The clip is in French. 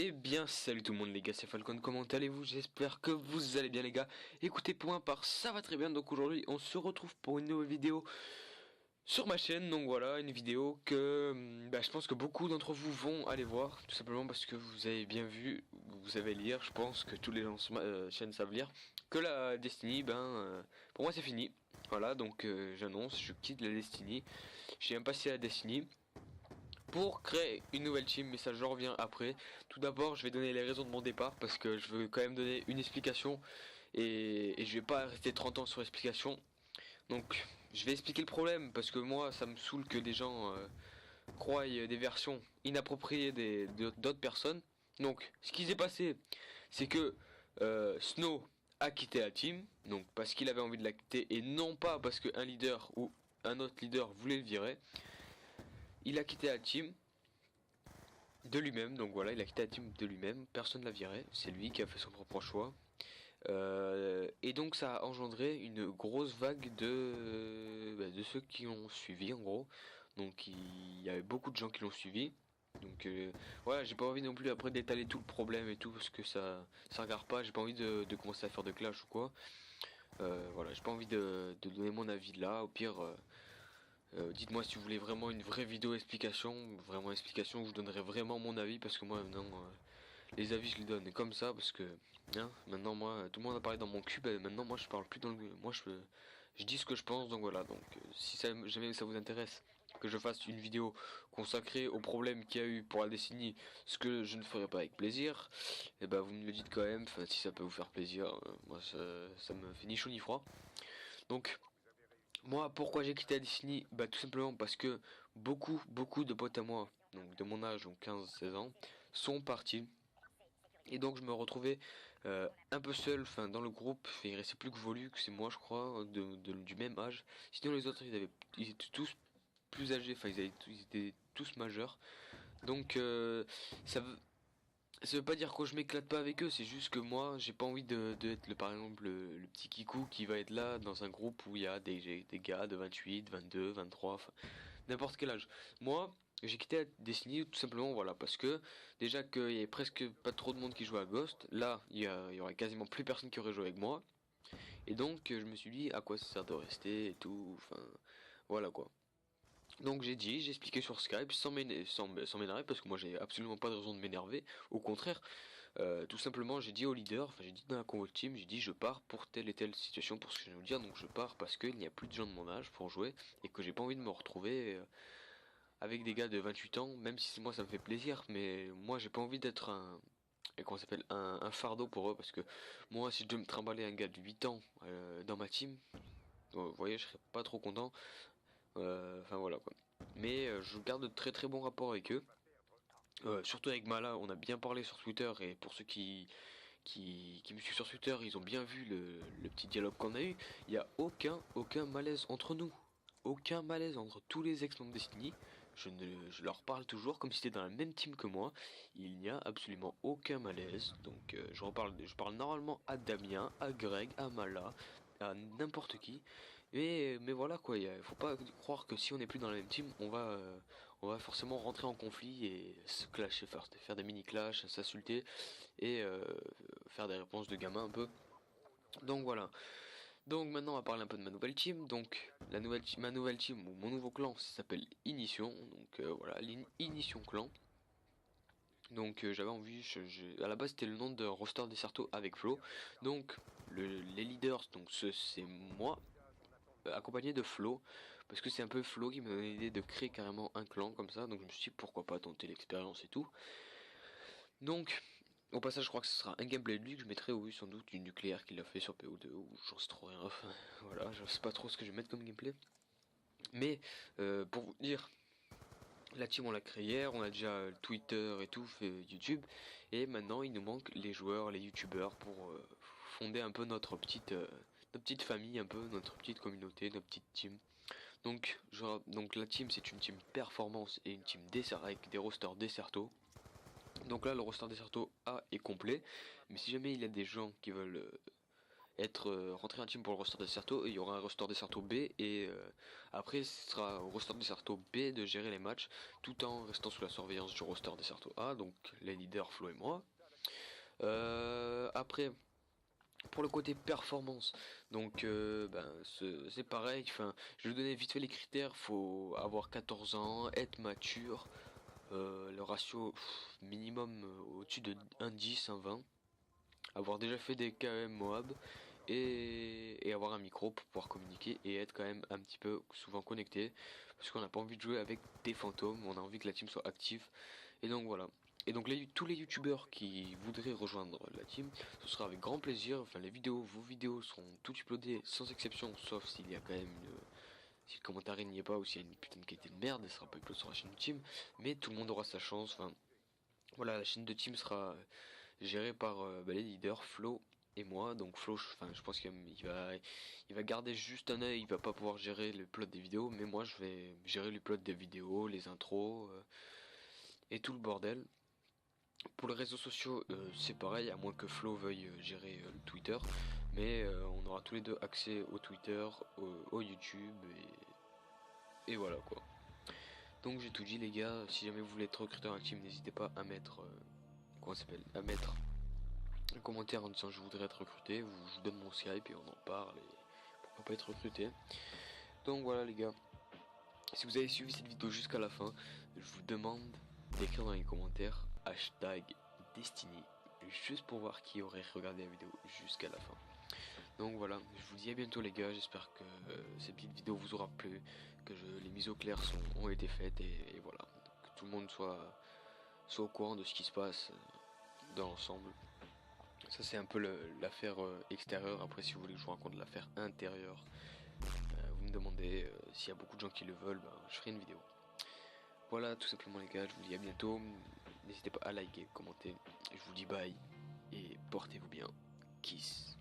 Eh bien salut tout le monde les gars, c'est Falcon, comment allez-vous? J'espère que vous allez bien les gars. Écoutez, pour ma part ça va très bien, donc aujourd'hui on se retrouve pour une nouvelle vidéo sur ma chaîne. Donc voilà, une vidéo que je pense que beaucoup d'entre vous vont aller voir, tout simplement parce que vous avez bien vu, vous savez lire, je pense que tous les gens sur ma chaîne savent lire, que la Destiny, pour moi c'est fini. Voilà, donc j'annonce, je quitte la Destiny, j'ai un passé à la Destiny pour créer une nouvelle team, mais ça je reviens après. Tout d'abord je vais donner les raisons de mon départ parce que je veux quand même donner une explication et je vais pas rester 30 ans sur l'explication. Donc je vais expliquer le problème parce que moi ça me saoule que des gens croient des versions inappropriées d'autres personnes. Donc ce qui s'est passé c'est que Snow a quitté la team, donc parce qu'il avait envie de la quitter et non pas parce qu'un leader ou un autre leader voulait le virer. Il a quitté la team de lui-même, donc voilà, il a quitté la team de lui-même, personne ne l'a viré, c'est lui qui a fait son propre choix. Et donc ça a engendré une grosse vague de ceux qui l'ont suivi en gros. Donc il y avait beaucoup de gens qui l'ont suivi. Donc voilà, j'ai pas envie non plus après d'étaler tout le problème et tout parce que ça regarde pas, j'ai pas envie de commencer à faire de clash ou quoi. Voilà, j'ai pas envie de donner mon avis là, au pire dites-moi si vous voulez vraiment une vraie vidéo explication, vraiment explication où je donnerai vraiment mon avis parce que moi maintenant les avis je les donne comme ça parce que maintenant moi tout le monde a parlé dans mon cul, maintenant moi je parle plus dans le moi je dis ce que je pense. Donc voilà, donc si jamais ça vous intéresse que je fasse une vidéo consacrée aux problèmes qu'il y a eu pour la décennie, ce que je ne ferai pas avec plaisir, et vous me le dites quand même, enfin si ça peut vous faire plaisir, moi ça me fait ni chaud ni froid. Donc moi, pourquoi j'ai quitté la Disney? Tout simplement parce que beaucoup de potes à moi, donc de mon âge, donc 15-16 ans, sont partis. Et donc je me retrouvais un peu seul, enfin dans le groupe, il restait plus que Volu, que c'est moi je crois, du même âge. Sinon les autres ils étaient tous plus âgés, enfin ils étaient tous majeurs. Donc ça, ça veut pas dire que je m'éclate pas avec eux, c'est juste que moi j'ai pas envie de être par exemple le petit kikou qui va être là dans un groupe où il y a des gars de 28, 22, 23, enfin n'importe quel âge. Moi j'ai quitté la Destiny tout simplement voilà parce que déjà qu'il y avait presque pas trop de monde qui jouait à Ghost, là il y aurait quasiment plus personne qui aurait joué avec moi. Et donc je me suis dit à quoi ça sert de rester et tout, enfin voilà quoi. Donc j'ai expliqué sur Skype sans m'énerver parce que moi j'ai absolument pas de raison de m'énerver. Au contraire, tout simplement j'ai dit au leader, enfin j'ai dit dans la convo de team, j'ai dit je pars pour telle et telle situation, pour ce que je viens de vous dire. Donc je pars parce qu'il n'y a plus de gens de mon âge pour jouer et que j'ai pas envie de me retrouver avec des gars de 28 ans, même si moi ça me fait plaisir, mais moi j'ai pas envie d'être comment ça s'appelle, un fardeau pour eux parce que moi si je dois me trimballer un gars de 8 ans dans ma team, vous voyez, je serais pas trop content. Enfin voilà quoi. Mais je garde de très très bons rapports avec eux. Surtout avec Mala, on a bien parlé sur Twitter et pour ceux qui me suivent sur Twitter, ils ont bien vu le petit dialogue qu'on a eu. Il n'y a aucun malaise entre nous. Aucun malaise entre tous les ex-membres Destiny. Je leur parle toujours comme si c'était dans la même team que moi. Il n'y a absolument aucun malaise. Donc je parle normalement à Damien, à Greg, à Mala, à n'importe qui. Mais voilà quoi, faut pas croire que si on n'est plus dans la même team, on va forcément rentrer en conflit et se clasher, faire des mini clashs, s'insulter et faire des réponses de gamin un peu. Donc voilà. Donc maintenant on va parler un peu de ma nouvelle team. Donc ma nouvelle team ou mon nouveau clan, ça s'appelle Ignition. Donc voilà, l'Ignition clan. Donc j'avais envie, à la base c'était le nom de Roster Deserto avec Flo. Donc les leaders, donc c'est moi, accompagné de Flo, parce que c'est un peu Flo qui m'a donné l'idée de créer carrément un clan comme ça. Donc je me suis dit pourquoi pas tenter l'expérience et tout. Donc au passage, je crois que ce sera un gameplay de lui que je mettrai, oui, sans doute, du nucléaire qu'il a fait sur PO2, ou j'en sais trop rien, enfin, voilà, je sais pas trop ce que je vais mettre comme gameplay. Mais, pour vous dire, la team on l'a créée hier, on a déjà Twitter et tout, fait YouTube, et maintenant il nous manque les joueurs, les youtubeurs pour fonder un peu notre petite famille, un peu, notre petite communauté, notre petite team. Donc la team c'est une team performance et une team dessert avec des rosters Desserto. Donc là le roster Deserto A est complet, mais si jamais il y a des gens qui veulent être rentré en team pour le roster Desserto, et il y aura un roster Desserto B, et après ce sera au roster Desserto B de gérer les matchs tout en restant sous la surveillance du roster Desserto A, donc les leaders Flo et moi. Après, pour le côté performance, donc c'est pareil, enfin, je vais vous donner vite fait les critères. Faut avoir 14 ans, être mature, le ratio minimum au-dessus de 1,10, 1,20, avoir déjà fait des KM Moab, et avoir un micro pour pouvoir communiquer et être quand même un petit peu souvent connecté, parce qu'on n'a pas envie de jouer avec des fantômes, on a envie que la team soit active. Et donc voilà. Et donc tous les youtubeurs qui voudraient rejoindre la team, ce sera avec grand plaisir. Enfin, vos vidéos seront toutes uploadées sans exception, sauf s'il y a quand même si le commentaire n'y est pas, ou s'il y a une putain de qualité de merde, elle sera pas uploadée sur la chaîne de team. Mais tout le monde aura sa chance. Enfin, voilà, la chaîne de team sera gérée par les leaders Flo et moi. Donc Flo, je pense il va garder juste un œil, il va pas pouvoir gérer le plot des vidéos, mais moi je vais gérer le plot des vidéos, les intros et tout le bordel. Pour les réseaux sociaux, c'est pareil, à moins que Flo veuille gérer le Twitter, mais on aura tous les deux accès au Twitter, au YouTube, et voilà quoi. Donc j'ai tout dit les gars. Si jamais vous voulez être recruteur actif, n'hésitez pas à mettre comment ça s'appelle, à mettre un commentaire en disant je voudrais être recruté. Je vous donne mon Skype et on en parle, et pourquoi pas être recruté. Donc voilà les gars. Si vous avez suivi cette vidéo jusqu'à la fin, je vous demande d'écrire dans les commentaires hashtag Destiny, juste pour voir qui aurait regardé la vidéo jusqu'à la fin. Donc voilà, je vous dis à bientôt les gars, j'espère que cette petite vidéo vous aura plu, que les mises au clair ont été faites, et voilà, que tout le monde soit au courant de ce qui se passe dans l'ensemble. Ça c'est un peu l'affaire extérieure. Après, si vous voulez que je vous raconte l'affaire intérieure, vous me demandez. S'il y a beaucoup de gens qui le veulent, je ferai une vidéo. Voilà, tout simplement les gars, je vous dis à bientôt. N'hésitez pas à liker, commenter. Je vous dis bye et portez-vous bien. Kiss.